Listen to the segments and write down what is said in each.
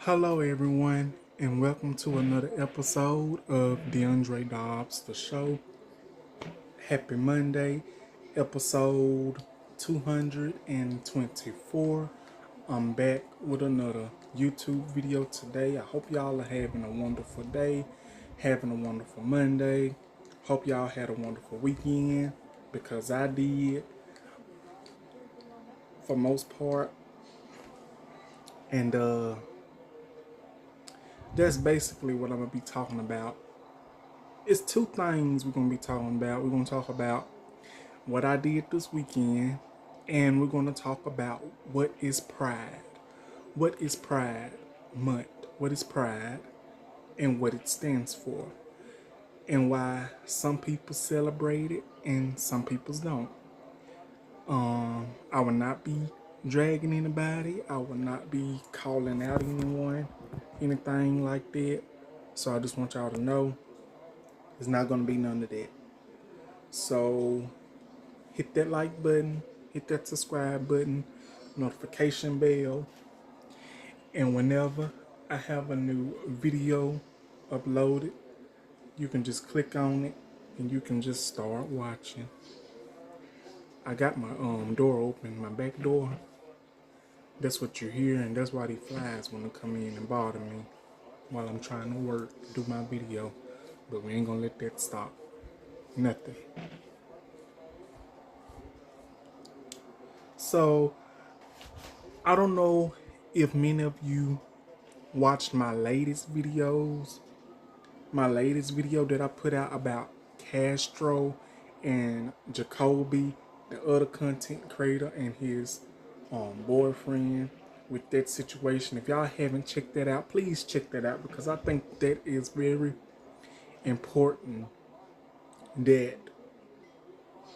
Hello, everyone, and welcome to another episode of DeAndre Dobbs, the show. Happy Monday, episode 224. I'm back with another YouTube video today. I hope y'all are having a wonderful day, having a wonderful Monday. Hope y'all had a wonderful weekend because I did for most part. And that's basically what I'm gonna be talking about. It's two things we're gonna be talking about. We're gonna talk about what I did this weekend, and we're gonna talk about what is Pride. What is Pride Month? What is Pride and what it stands for, and why some people celebrate it and some people don't. I will not be dragging anybody. I will not be calling out anyone, anything like that. So I just want y'all to know it's not gonna be none of that. So hit that like button, hit that subscribe button, notification bell, and whenever I have a new video uploaded, you can just click on it and you can just start watching. I got my door open, my back door. That's what you hear, and that's why these flies want to come in and bother me while I'm trying to work, do my video. But we ain't gonna let that stop. Nothing. So, I don't know if many of you watched my latest videos. My latest video that I put out about Castro and Jacoby, the other content creator, and his boyfriend with that situation. If y'all haven't checked that out, please check that out because I think that is very important that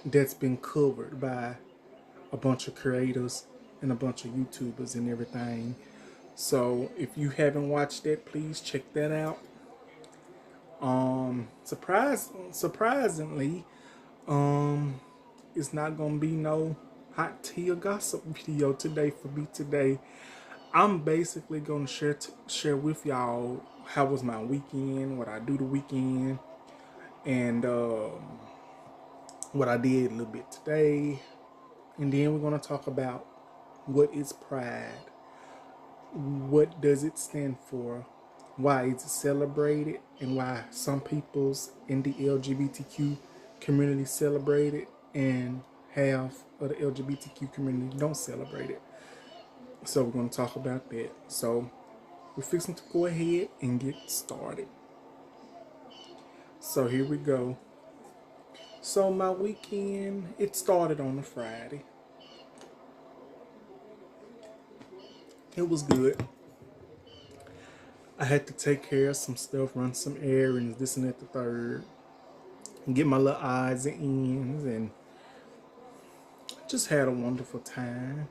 that's been covered by a bunch of creators and a bunch of YouTubers and everything. So if you haven't watched that, please check that out. Surprisingly, it's not gonna be no hot tea or gossip video today for me today. I'm basically gonna share with y'all how was my weekend, what I do the weekend, and what I did a little bit today, and then we're gonna talk about what is Pride, what does it stand for, why is it celebrated, and why some people's in the LGBTQ community celebrate it and half of the LGBTQ community don't celebrate it. So we're going to talk about that. So we're fixing to go ahead and get started. So here we go. So my weekend, it started on a Friday. It was good. I had to take care of some stuff, run some errands, this and that, the third, and get my little odds and ends, and just had a wonderful time.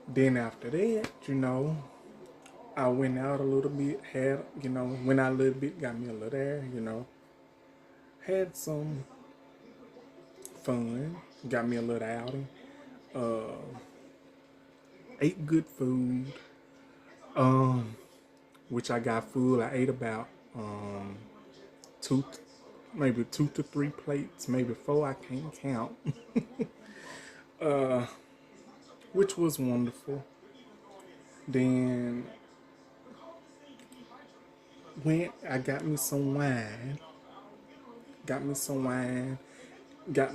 Then after that, I went out a little bit, went out a little bit, got me a little air, had some fun, got me a little outing, ate good food, which I got full. I ate about maybe 2 to 3 plates, maybe 4, I can't count, which was wonderful. Then I got me some wine, got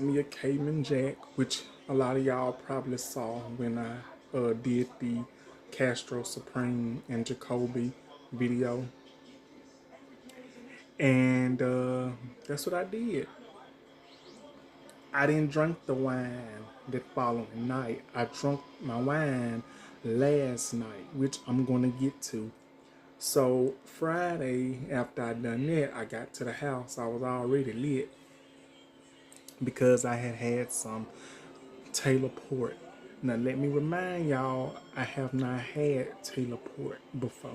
me a Cayman Jack, which a lot of y'all probably saw when I did the Castro Supreme and Jacoby video. And that's what I did. I didn't drink the wine that following night. I drank my wine last night, which I'm going to get to. So Friday, after I done that, I got to the house. I was already lit because I had some Taylor Port. Now let me remind y'all, I have not had Taylor Port before.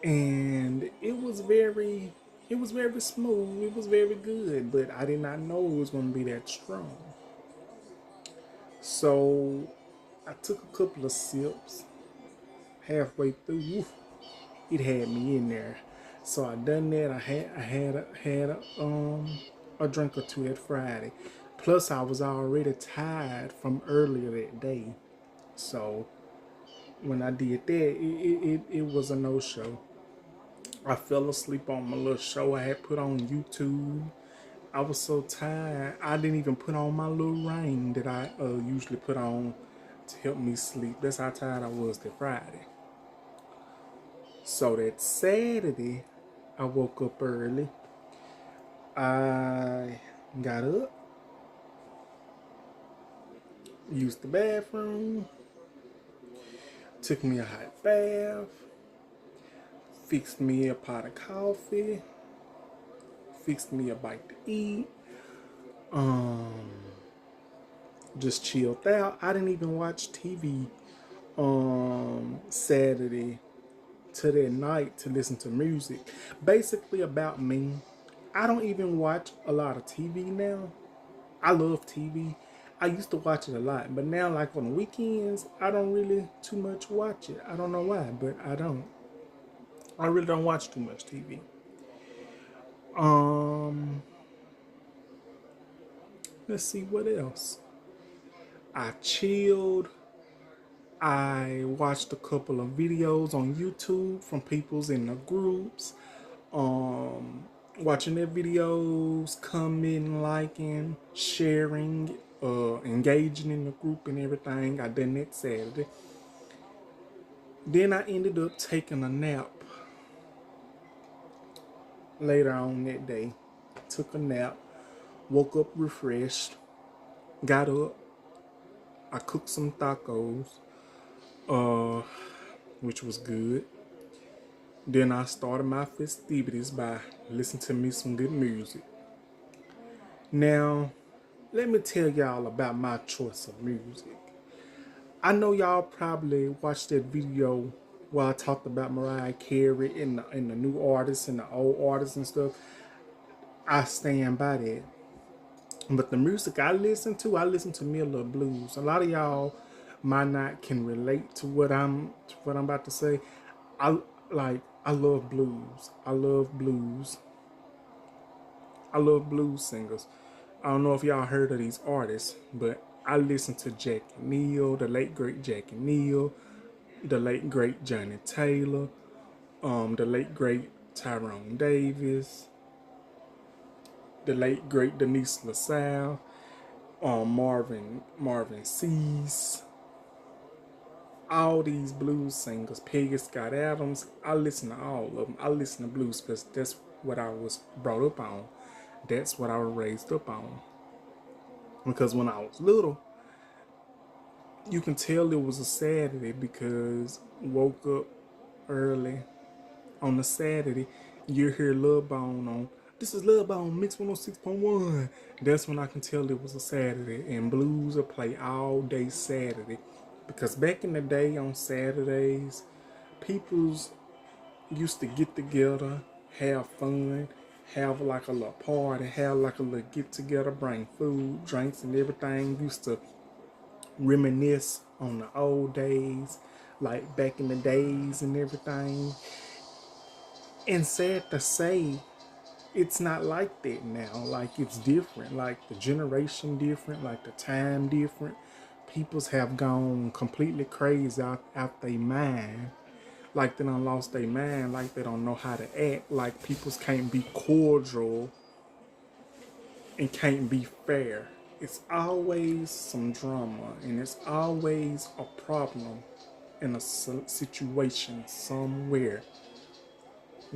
And it was very smooth. It was very good, but I did not know it was going to be that strong. So I took a couple of sips, halfway through, woof, it had me in there. So I done that. I had a drink or two that Friday. Plus I was already tired from earlier that day. So when I did that, it was a no-show. I fell asleep on my little show I had put on YouTube. I was so tired. I didn't even put on my little rain that I usually put on to help me sleep. That's how tired I was that Friday. So that Saturday, I woke up early. I got up, used the bathroom, took me a hot bath, fixed me a pot of coffee, fixed me a bite to eat, just chilled out. I didn't even watch TV Saturday to that night to listen to music. Basically about me, I don't even watch a lot of TV now. I love TV. I used to watch it a lot, but now like on the weekends, I don't really too much watch it. I don't know why, but I don't. I really don't watch too much TV. Um, let's see what else. I chilled. I watched a couple of videos on YouTube from people's in the groups. Watching their videos, commenting, liking, sharing, engaging in the group and everything. I done that Saturday. Then I ended up taking a nap later on that day. Took a nap, woke up refreshed, got up. I cooked some tacos, which was good. Then I started my festivities by listening to me some good music. Now, let me tell y'all about my choice of music. I know y'all probably watched that video where I talked about Mariah Carey and the new artists and the old artists and stuff. I stand by that. But the music I listen to me a little blues. A lot of y'all might not can relate to what I'm about to say. I love blues. I love blues. I love blues singers. I don't know if y'all heard of these artists, but I listen to Jackie Neal, the late great Jackie Neal, the late great Johnny Taylor, the late great Tyrone Davis, the late great Denise LaSalle, Marvin Cease, all these blues singers, Peggy Scott Adams. I listen to all of them. I listen to blues because that's what I was brought up on. That's what I was raised up on. Because when I was little, you can tell it was a Saturday because woke up early on a Saturday. You hear Lil Bone on. This is Lil Bone Mix 106.1. That's when I can tell it was a Saturday. And blues will play all day Saturday. Because back in the day on Saturdays, people's used to get together, have fun, have like a little party, have like a little get together, bring food, drinks and everything. Used to reminisce on the old days, like back in the days and everything. And sad to say, it's not like that now. Like it's different. Like the generation different, like the time different. Peoples have gone completely crazy out their mind. Like they done lost their mind, like they don't know how to act, like peoples can't be cordial and can't be fair. It's always some drama and it's always a problem in a situation somewhere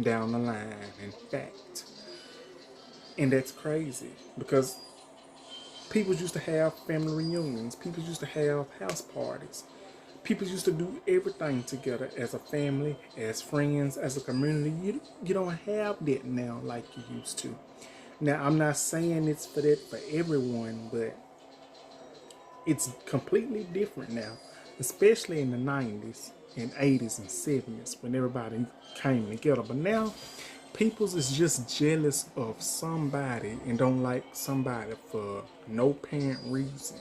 down the line, in fact. And that's crazy because people used to have family reunions, people used to have house parties. People used to do everything together as a family, as friends, as a community. You don't have that now like you used to. Now, I'm not saying it's for that for everyone, but it's completely different now, especially in the 90s and 80s and 70s when everybody came together. But now, people's is just jealous of somebody and don't like somebody for no apparent reason.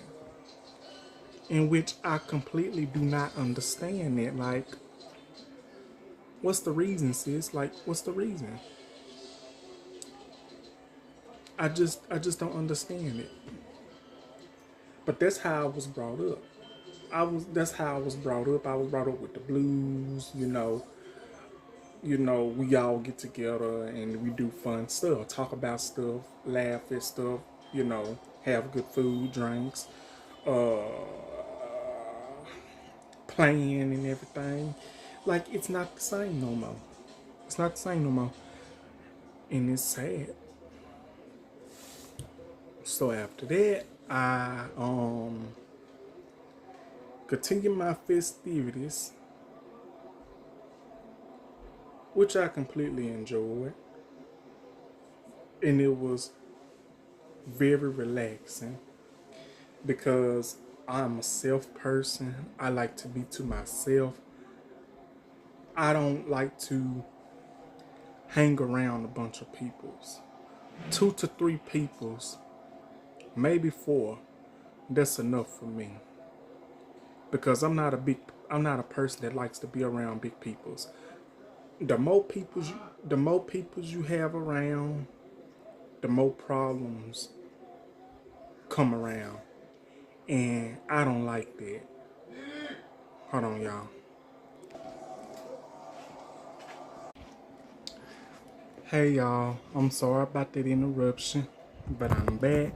In which I completely do not understand that. Like, What's the reason, sis? Like, what's the reason? I just don't understand it. But that's how I was brought up. That's how I was brought up. I was brought up with the blues, we all get together and we do fun stuff, talk about stuff, laugh at stuff, have good food, drinks, uh, playing and everything. Like, it's not the same no more. It's not the same no more. And it's sad. So after that, I continue my festivities, which I completely enjoyed. And it was very relaxing because I'm a self person. I like to be to myself. I don't like to hang around a bunch of peoples. 2 to 3 peoples, maybe 4. That's enough for me. Because I'm not a person that likes to be around big peoples. The more peoples you have around, the more problems come around. And I don't like that. Hold on, y'all. Hey, y'all. I'm sorry about that interruption, but I'm back.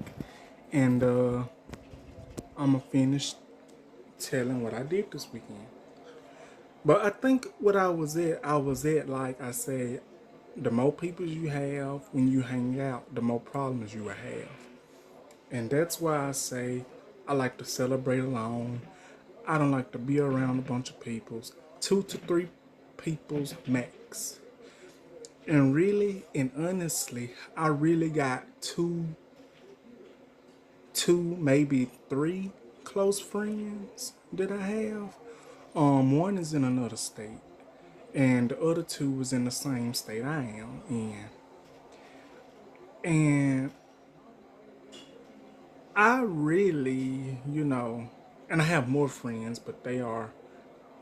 And I'm going to finish telling what I did this weekend. But I think what I was at, like I said, the more people you have when you hang out, the more problems you will have. And that's why I say I like to celebrate alone. I don't like to be around a bunch of peoples. 2 to 3 peoples max. And really and honestly, I really got two, maybe 3 close friends that I have. One is in another state, and the other 2 is in the same state I am in. And I really, and I have more friends, but they are,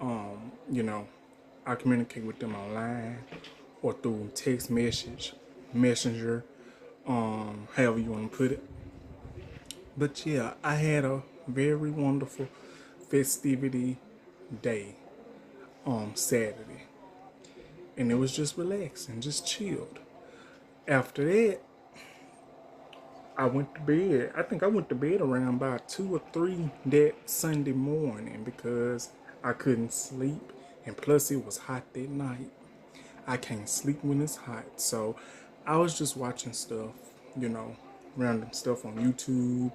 I communicate with them online or through text messenger, however you want to put it. But yeah, I had a very wonderful festivity day on Saturday. And it was just relaxing, just chilled. After that, I went to bed. I think I went to bed around about 2 or 3 that Sunday morning because I couldn't sleep. And plus, it was hot that night. I can't sleep when it's hot. So I was just watching stuff, random stuff on YouTube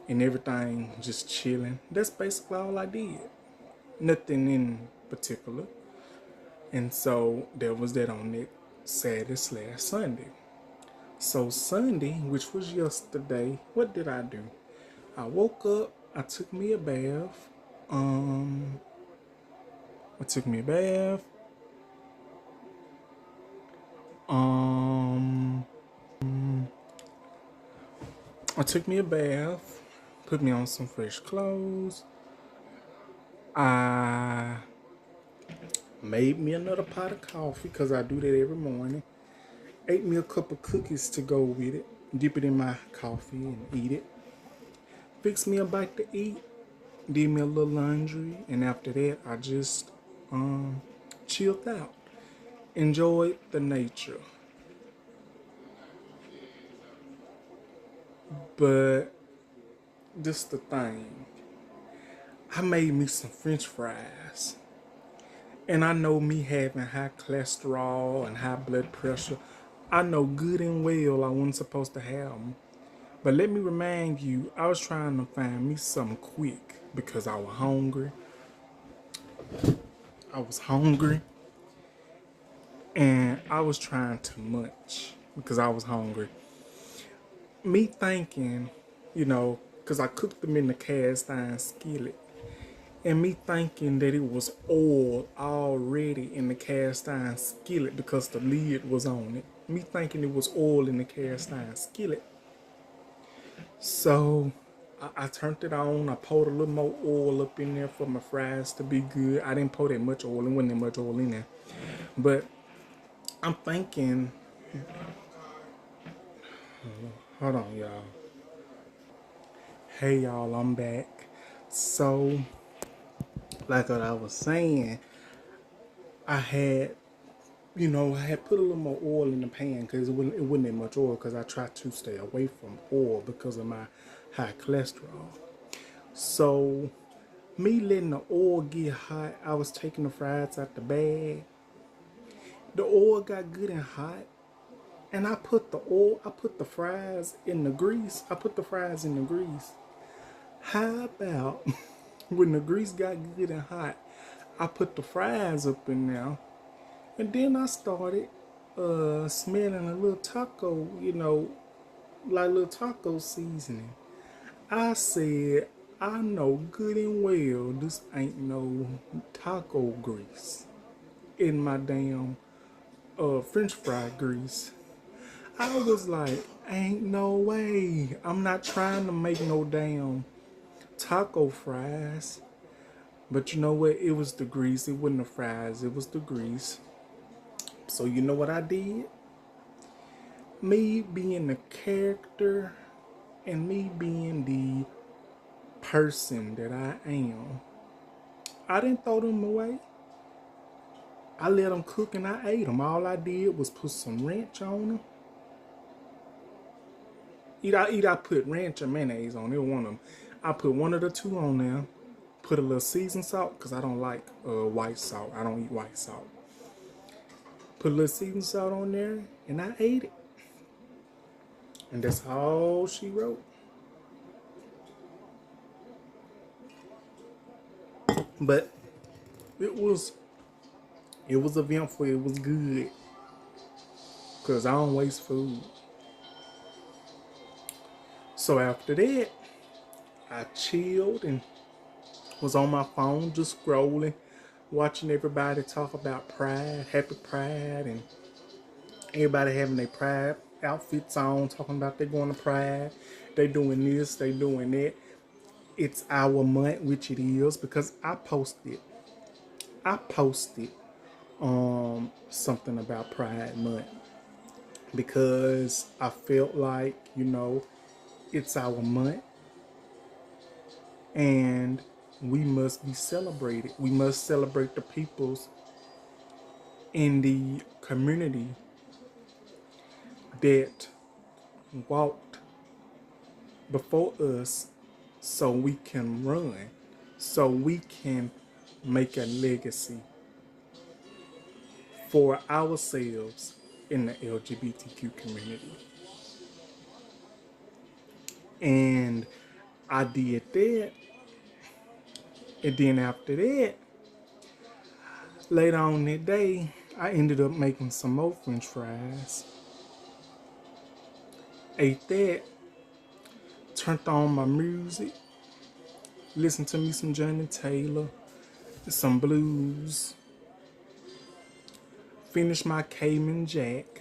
and everything, just chilling. That's basically all I did. Nothing in particular. And so there was that on that Saturday/Sunday. So Sunday, which was yesterday, what did I do? I woke up, I took me a bath. I took me a bath. I took me a bath, put me on some fresh clothes. I made me another pot of coffee because I do that every morning. Ate me a couple cookies to go with it. Dip it in my coffee and eat it. Fix me a bite to eat. Did me a little laundry. And after that, I just chilled out. Enjoyed the nature. But this the thing. I made me some French fries. And I know me having high cholesterol and high blood pressure, I know good and well I wasn't supposed to have them. But let me remind you, I was trying to find me something quick because I was hungry. And I was trying to munch because I was hungry. Me thinking, because I cooked them in the cast iron skillet. And me thinking that it was oil already in the cast iron skillet because the lid was on it. Me thinking it was oil in the cast iron skillet. So I turned it on. I poured a little more oil up in there for my fries to be good. I didn't pour that much oil. There wasn't that much oil in there. But I'm thinking, hold on, y'all. Hey, y'all, I'm back. So, like what I was saying, I had, I had put a little more oil in the pan because it wasn't that much oil because I try to stay away from oil because of my high cholesterol. So, me letting the oil get hot, I was taking the fries out the bag. The oil got good and hot, and I put the fries in the grease. I put the fries in the grease. How about when the grease got good and hot, I put the fries up in there, and then I started smelling a little taco, like little taco seasoning. I said, I know good and well this ain't no taco grease in my damn French fry grease. I was like, ain't no way. I'm not trying to make no damn taco fries. But you know what? It was the grease. It wasn't the fries. It was the grease. So you know what I did? Me being the character and me being the person that I am, I didn't throw them away. I let them cook and I ate them. All I did was put some ranch on them. Either I put ranch or mayonnaise on it, one of them. I put one of the two on there. Put a little seasoned salt because I don't like white salt. I don't eat white salt. Put a little seasoned salt on there and I ate it. And that's all she wrote. But it was eventful. It was good because I don't waste food. So after that, I chilled and was on my phone just scrolling, watching everybody talk about Pride, Happy Pride, and everybody having their Pride outfits on, talking about they going to Pride, they doing this, they doing that. It's our month, which it is, because I posted something about Pride Month because I felt like, it's our month and we must be celebrated. We must celebrate the peoples in the community that walked before us so we can run, so we can make a legacy for ourselves in the LGBTQ community. And I did that. And then after that, later on that day, I ended up making some more French fries. Ate that, turned on my music, listened to me some Johnny Taylor, some blues, finished my Cayman Jack.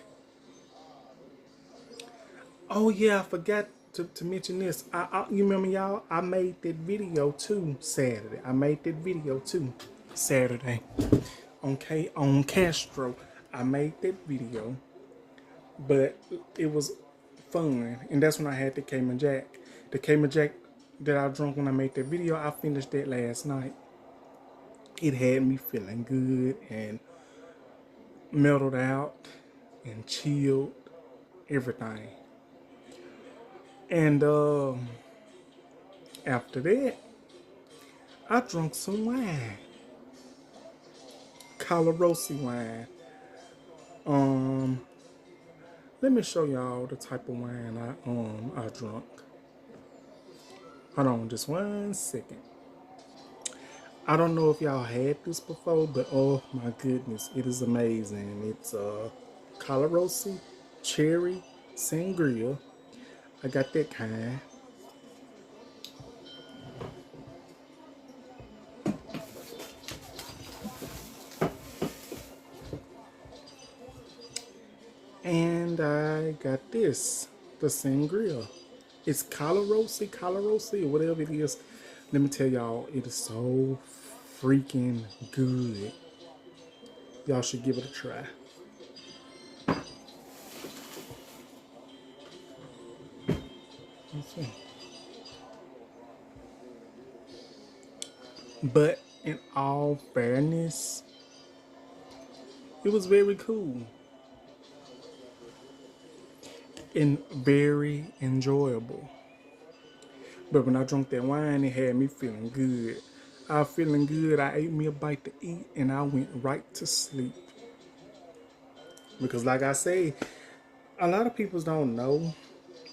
Oh yeah, I forgot to mention this. You remember y'all? I made that video too Saturday. I made that video too Saturday. Okay, on Castro. I made that video, but it was fun, and that's when I had the Cayman Jack. The Cayman Jack that I drank when I made that video, I finished that last night. It had me feeling good and mellowed out and chilled, everything. And after that, I drank some wine, Calarosi wine. Um, Let me show y'all the type of wine I drunk. Hold on, just 1 second. I don't know if y'all had this before, but oh my goodness, it is amazing. It's Calarosi Cherry Sangria. I got that kind. And I got this, the Sangria. It's Calarosi, or whatever it is. Let me tell y'all, it is so freaking good. y'all should give it a try. Let's see. But in all fairness, it was very cool and very enjoyable. But when I drank that wine, it had me feeling good. I was feeling good. I ate me a bite to eat and I went right to sleep. Because like I say, a lot of people don't know,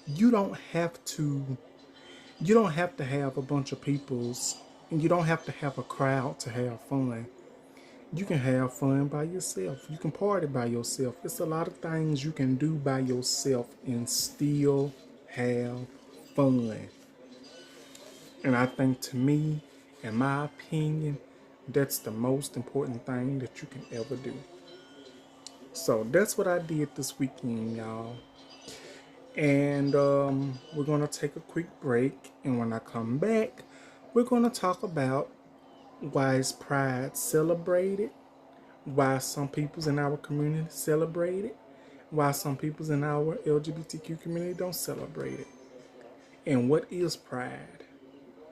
you don't have to have a bunch of peoples, and you don't have to have a crowd to have fun. You can have fun by yourself. You can party by yourself. It's a lot of things you can do by yourself and still have fun. And I think, to me, in my opinion, that's the most important thing that you can ever do. So that's what I did this weekend, y'all. And we're going to take a quick break. And when I come back, we're going to talk about why is Pride celebrated, why some peoples in our community celebrate it, why some peoples in our LGBTQ community don't celebrate it, and what is Pride,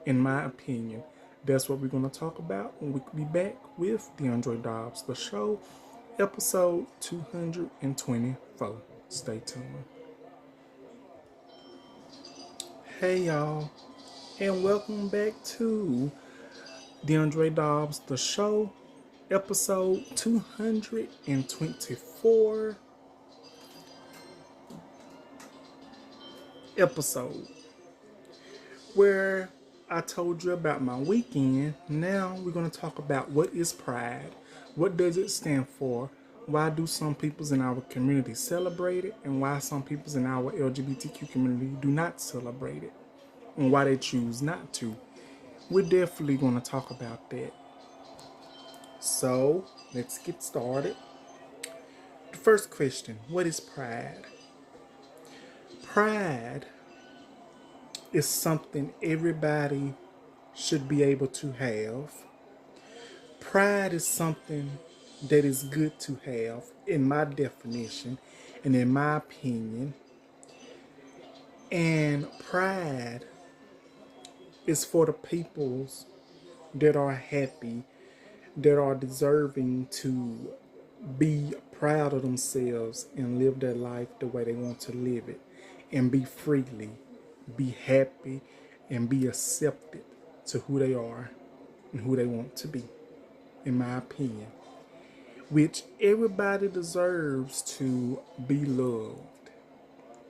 in my opinion. That's what we're going to talk about when we be back with DeAndre Dobbs, the show, episode 224. Stay tuned. Hey, y'all, and welcome back to DeAndre Dobbs, the show, episode 224 episode, where I told you about my weekend. Now we're going to talk about what is Pride, what does it stand for, why do some peoples in our community celebrate it, and why some peoples in our LGBTQ community do not celebrate it, and why they choose not to. We're definitely going to talk about that. So let's get started. The first question, what is Pride? Pride is something everybody should be able to have. Pride is something that is good to have, in my definition and in my opinion. And pride is for the peoples that are happy, that are deserving to be proud of themselves and live their life the way they want to live it, and be freely, be happy, and be accepted to who they are and who they want to be, in my opinion. Which everybody deserves to be loved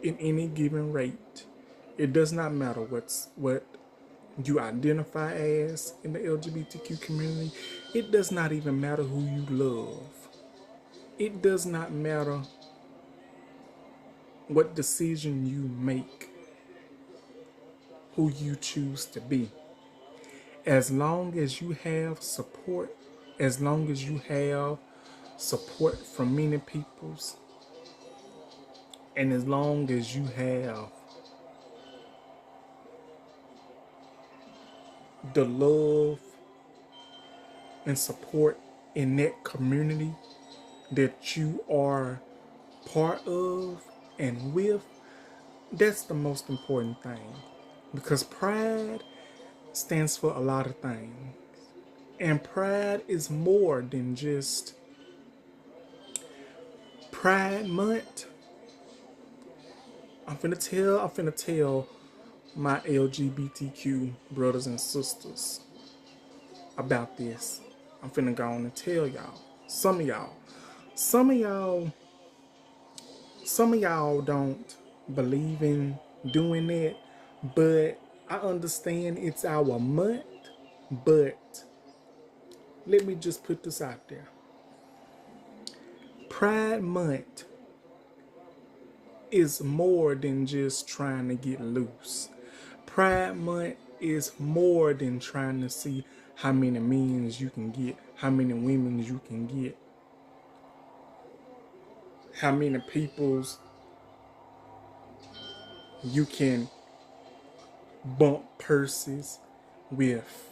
in any given rate. It does not matter what you identify as in the LGBTQ community. It does not even matter who you love. It does not matter what decision you make, who you choose to be. As long as you have support, as long as you have support from many peoples, and as long as you have the love and support in that community that you are part of and with, that's the most important thing. Because pride stands for a lot of things. And pride is more than just Pride Month. I'm finna tell my LGBTQ brothers and sisters about this. I'm finna go on and tell y'all. Some of y'all don't believe in doing that, but I understand it's our month. But let me just put this out there. Pride Month is more than just trying to get loose. Pride Month is more than trying to see how many men you can get, how many women you can get, how many peoples you can bump purses with,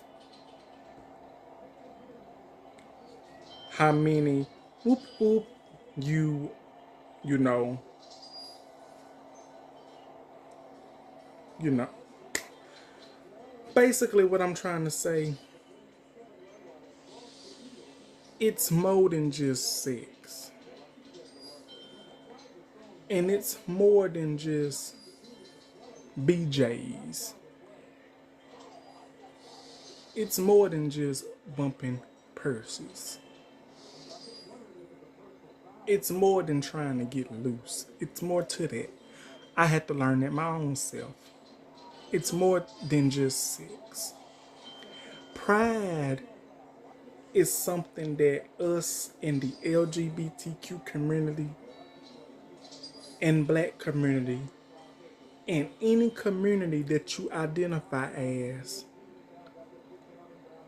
how many whoop whoop, you you know, you know. Basically what I'm trying to say, it's more than just sex. And it's more than just BJs. It's more than just bumping purses. It's more than trying to get loose. It's more to that. I had to learn that my own self. It's more than just sex. Pride is something that us in the LGBTQ community and black community and any community that you identify as,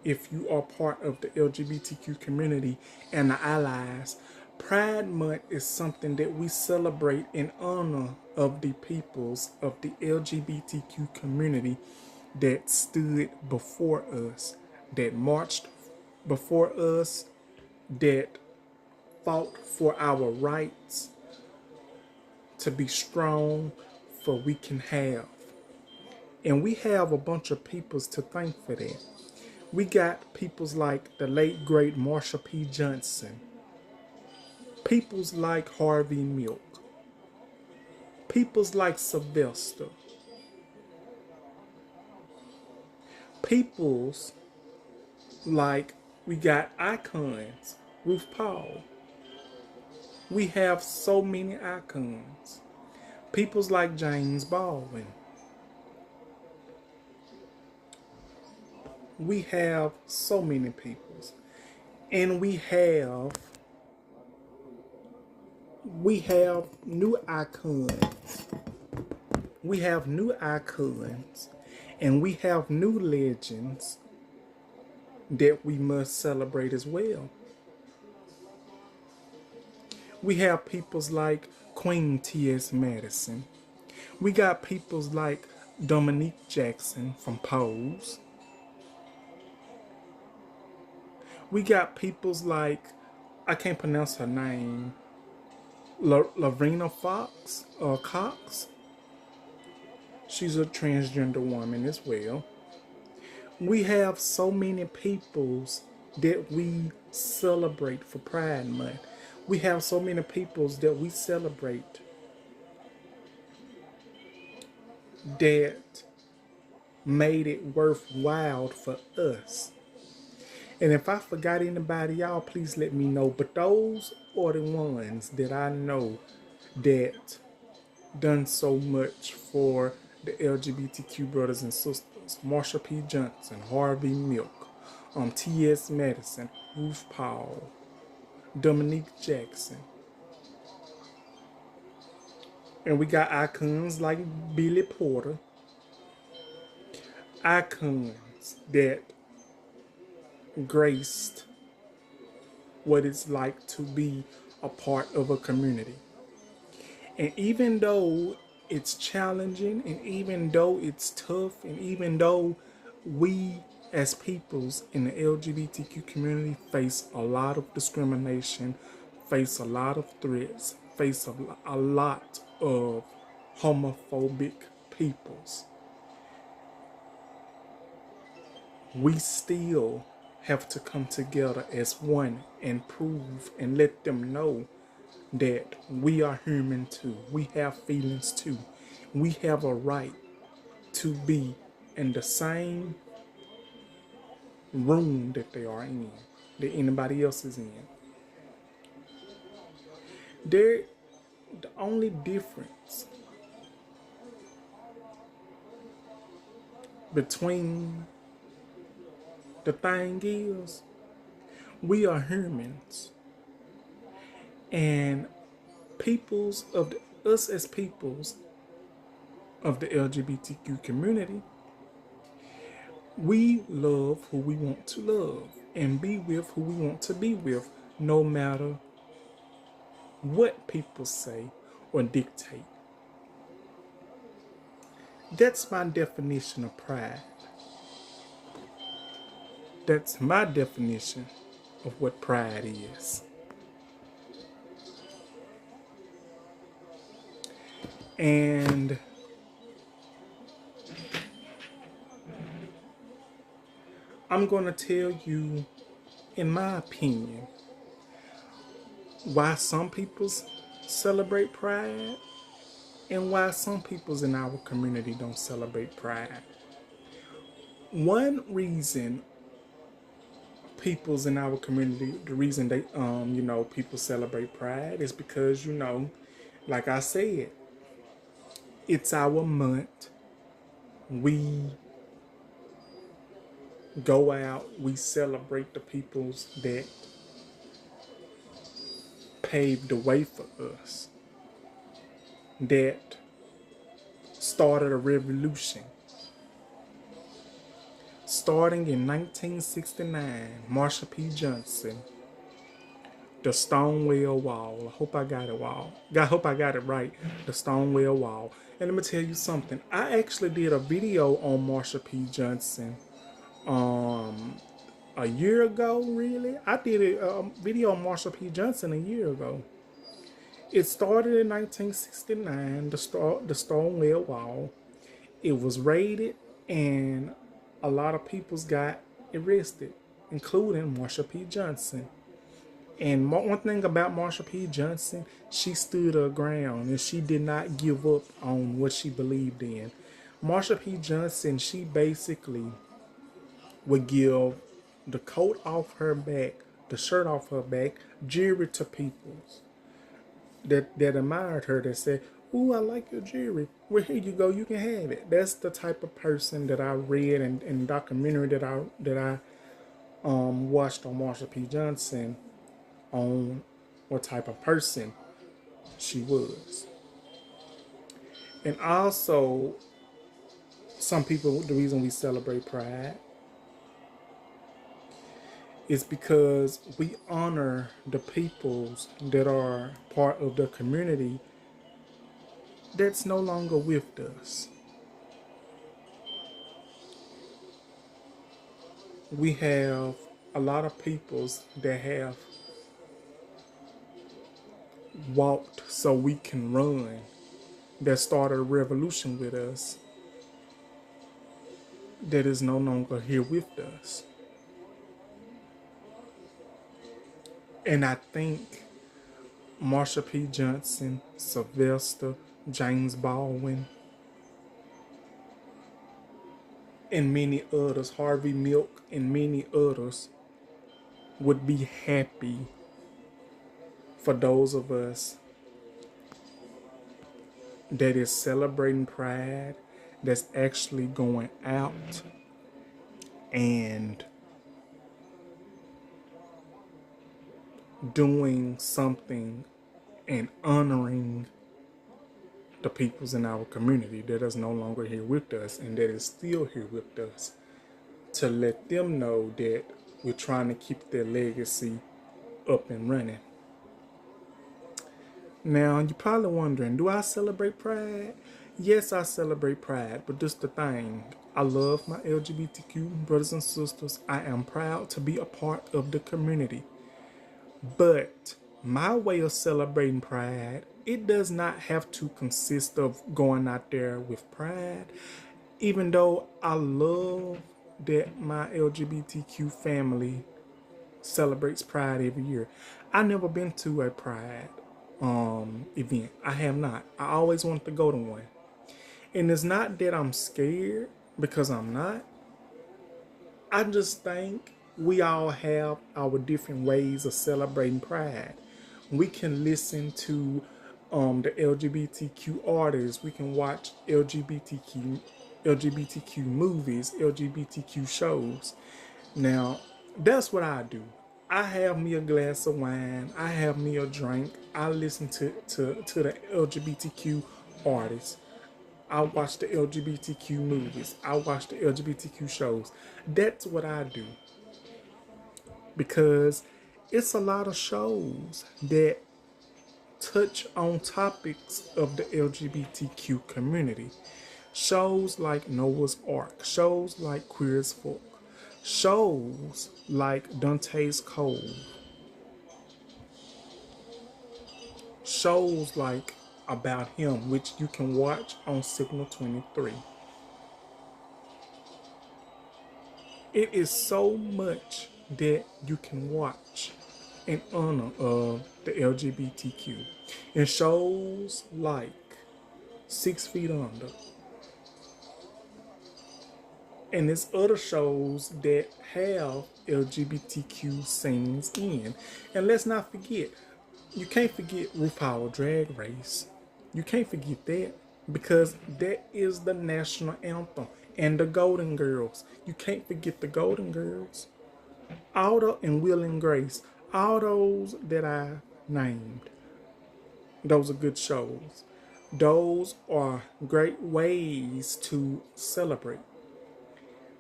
if you are part of the LGBTQ community and the allies, Pride Month is something that we celebrate in honor of the peoples of the LGBTQ community that stood before us, that marched before us, that fought for our rights to be strong, for we can have. And we have a bunch of peoples to thank for that. We got peoples like the late great Marsha P. Johnson, peoples like Harvey Milk, peoples like Sylvester, peoples like, we got icons, Ruth Paul. We have so many icons. Peoples like James Baldwin. We have so many peoples. And we have new icons. We have new icons. And we have new legends that we must celebrate as well. We have peoples like Queen T.S. Madison. We got peoples like Dominique Jackson from Pose. We got peoples like, I can't pronounce her name, Lavina Fox or Cox. She's a transgender woman as well. We have so many peoples that we celebrate for Pride Month. We have so many peoples that we celebrate that made it worthwhile for us. And if I forgot anybody, y'all please let me know. But those are the ones that I know that done so much for the LGBTQ brothers and sisters. Marsha P. Johnson, Harvey Milk, T.S. Madison, Ruth Paul, Dominique Jackson. And we got icons like Billy Porter. Icons that graced what it's like to be a part of a community. And even though it's challenging, and even though it's tough, and even though we as peoples in the LGBTQ community face a lot of discrimination, face a lot of threats, face a lot of homophobic peoples, we still have to come together as one and prove and let them know that we are human too. We have feelings too. We have a right to be in the same room that they are in, that anybody else is in. The only difference between the thing is, we are humans. And us as peoples of the LGBTQ community, we love who we want to love and be with who we want to be with, no matter what people say or dictate. That's my definition of pride. That's my definition of what pride is. And I'm going to tell you, in my opinion, why some people celebrate Pride and why some peoples in our community don't celebrate Pride. One reason peoples in our community, the reason they, people celebrate Pride is because, like I said, it's our month. We go out, we celebrate the peoples that paved the way for us, that started a revolution. Starting in 1969, Marsha P. Johnson, the Stonewall Wall. I hope I got it I hope I got it right. The Stonewall Wall. And let me tell you something. I actually did a video on Marsha P. Johnson a year ago, really. I did a video on Marsha P. Johnson a year ago. It started in 1969, the Stonewall Wall. It was raided, and a lot of peoples got arrested, including Marsha P. Johnson. And one thing about Marsha P. Johnson, she stood her ground and she did not give up on what she believed in. Marsha P. Johnson, she basically would give the coat off her back, the shirt off her back, jewelry to peoples that admired her, that said, "Ooh, I like your jewelry. Well, here you go. You can have it." That's the type of person that I read in documentary that I watched on Marsha P. Johnson, on what type of person she was. And also, some people, the reason we celebrate Pride is because we honor the peoples that are part of the community that's no longer with us. We have a lot of peoples that have walked so we can run, that started a revolution with us, that is no longer here with us. And I think Marsha P. Johnson, Sylvester, James Baldwin, and many others, Harvey Milk and many others, would be happy for those of us that is celebrating Pride, that's actually going out and doing something and honoring the peoples in our community that is no longer here with us and that is still here with us, to let them know that we're trying to keep their legacy up and running. Now, you're probably wondering, do I celebrate Pride? Yes, I celebrate Pride, but this is the thing. I love my LGBTQ brothers and sisters. I am proud to be a part of the community. But my way of celebrating Pride, it does not have to consist of going out there with Pride. Even though I love that my LGBTQ family celebrates Pride every year. I've never been to a Pride event. I have not. I always wanted to go to one. And it's not that I'm scared, because I'm not. I just think we all have our different ways of celebrating Pride. We can listen to the LGBTQ artists. We can watch LGBTQ movies, LGBTQ shows. Now, that's what I do. I have me a glass of wine. I have me a drink. I listen to the LGBTQ artists. I watch the LGBTQ movies. I watch the LGBTQ shows. That's what I do. Because it's a lot of shows that touch on topics of the LGBTQ community. Shows like Noah's Ark. Shows like Queer as Folk. Shows like Dante's Cove. Shows like about him, which you can watch on Signal 23. It is so much that you can watch in honor of the LGBTQ. In shows like 6 Feet Under, and there's other shows that have LGBTQ scenes in. And let's not forget, you can't forget RuPaul Drag Race. You can't forget that because that is the national anthem. And the Golden Girls. You can't forget the Golden Girls. Alda and Will and Grace. All those that I named. Those are good shows. Those are great ways to celebrate.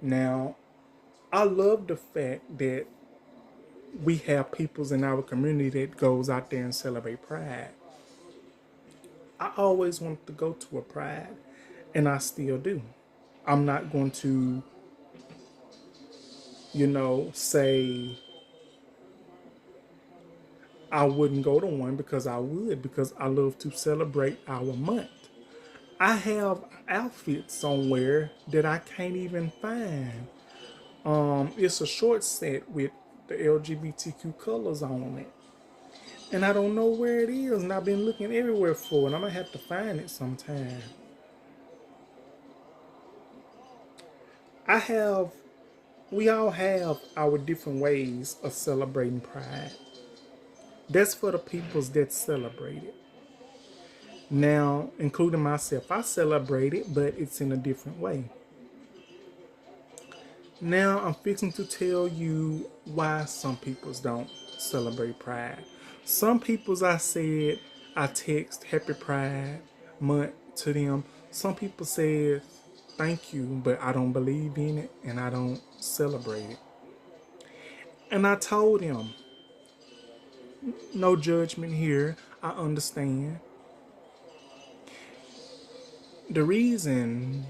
Now, I love the fact that we have peoples in our community that goes out there and celebrate Pride. I always wanted to go to a Pride, and I still do. I'm not going to, say I wouldn't go to one, because I would, because I love to celebrate our month. I have outfits somewhere that I can't even find. It's a short set with the LGBTQ colors on it. And I don't know where it is, and I've been looking everywhere for it. I'm gonna have to find it sometime. We all have our different ways of celebrating Pride. That's for the peoples that celebrate it. Now, including myself, I celebrate it, but it's in a different way. Now, I'm fixing to tell you why some peoples don't celebrate Pride. Some peoples, I said, I text Happy Pride Month to them. Some people said thank you, but I don't believe in it and I don't celebrate it. And I told them, no judgment here, I understand. The reason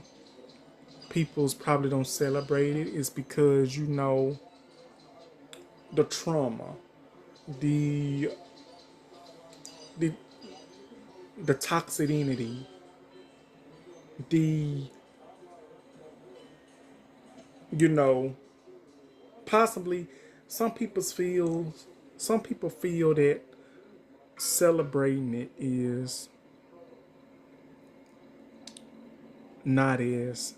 peoples probably don't celebrate it is because, the trauma, the the the toxicity, the possibly some people feel that celebrating it is not as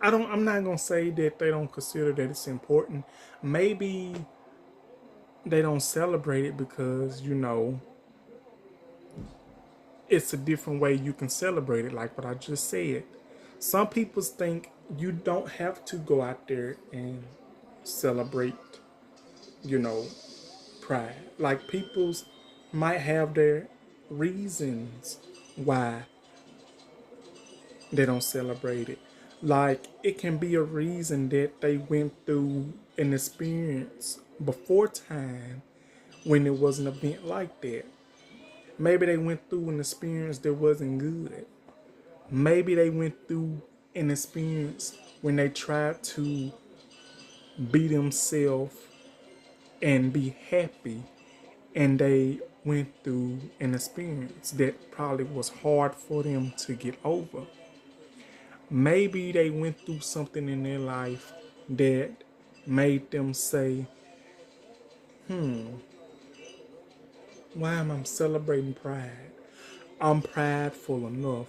I'm not gonna say that they don't consider that it's important. Maybe they don't celebrate it because, it's a different way you can celebrate it, like what I just said. Some people think you don't have to go out there and celebrate, Pride. Like, people's might have their reasons why they don't celebrate it. Like, it can be a reason that they went through an experience before time when it was an event like that. Maybe they went through an experience that wasn't good. Maybe they went through an experience when they tried to be themselves and be happy, and they went through an experience that probably was hard for them to get over. Maybe they went through something in their life that made them say, why am I celebrating Pride? I'm prideful enough.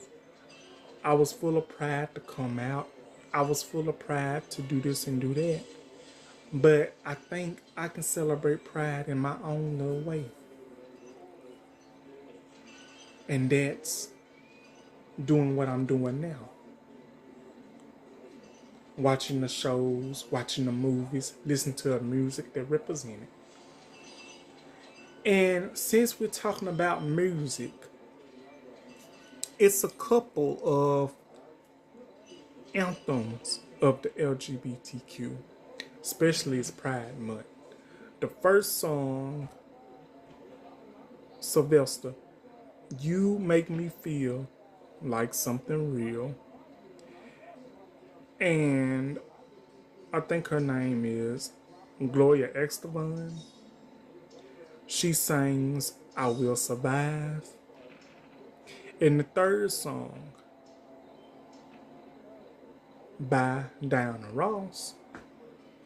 I was full of pride to come out. I was full of pride to do this and do that. But I think I can celebrate Pride in my own little way. And that's doing what I'm doing now. Watching the shows, watching the movies, listening to the music that represent it. And since we're talking about music, it's a couple of anthems of the LGBTQ, especially it's Pride Month. The first song, Sylvester, You Make Me Feel Like Something Real. And I think her name is Gloria Estefan. She sings I Will Survive. And the third song by Diana Ross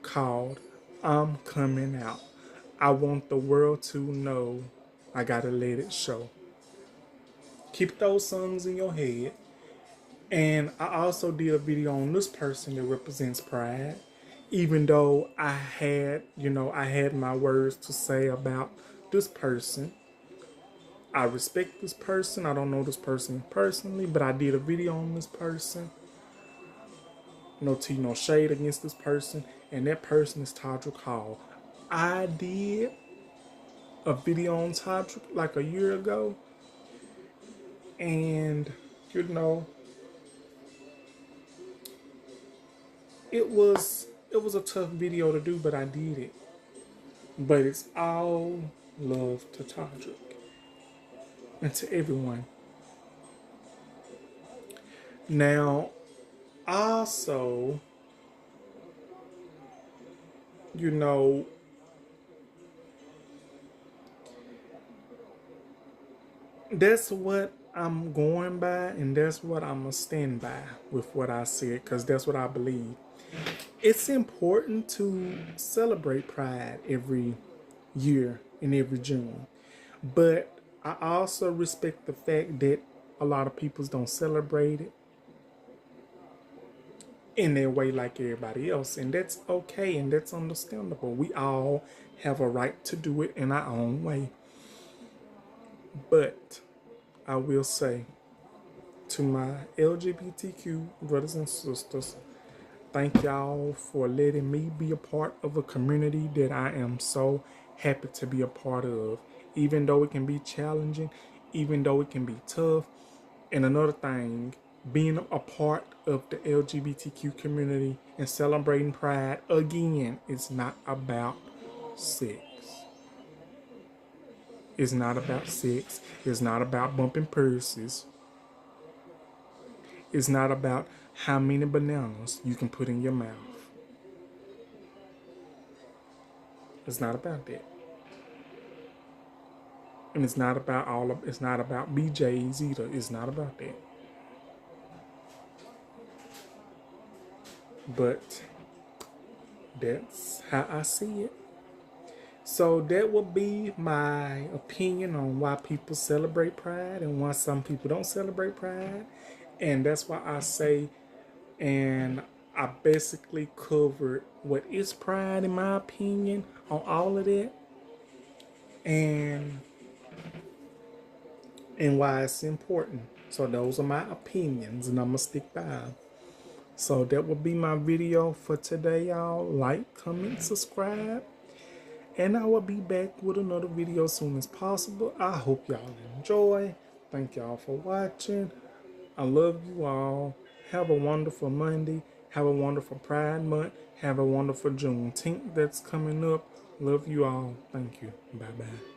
called I'm Coming Out. I want the world to know. I gotta let it show. Keep those songs in your head. And I also did a video on this person that represents pride. Even though I had my words to say about this person. I respect this person. I don't know this person personally, but I did a video on this person. No tea, no shade against this person. And that person is Todrick Hall. I did a video on Todrick like a year ago. And, it was a tough video to do, but I did it. But it's all love to Todrick and to everyone. Now, also, that's what I'm going by, and that's what I'm going to stand by with what I said, because that's what I believe. It's important to celebrate Pride every year in every June. But I also respect the fact that a lot of people don't celebrate it in their way like everybody else. And that's okay and that's understandable. We all have a right to do it in our own way. But I will say to my LGBTQ brothers and sisters, thank y'all for letting me be a part of a community that I am so happy to be a part of. Even though it can be challenging, even though it can be tough. And another thing, being a part of the LGBTQ community and celebrating Pride, again, it's not about sex. It's not about sex. It's not about bumping purses. It's not about how many bananas you can put in your mouth. It's not about that. And it's not about BJ's either. It's not about that. But that's how I see it. So that would be my opinion on why people celebrate Pride and why some people don't celebrate Pride. And that's why I say, and I basically covered what is Pride in my opinion on all of that. And why it's important. So those are my opinions and I'm going to stick by them. So that will be my video for today, y'all. Like, comment, subscribe. And I will be back with another video as soon as possible. I hope y'all enjoy. Thank y'all for watching. I love you all. Have a wonderful Monday. Have a wonderful Pride Month. Have a wonderful Juneteenth that's coming up. Love you all. Thank you. Bye-bye.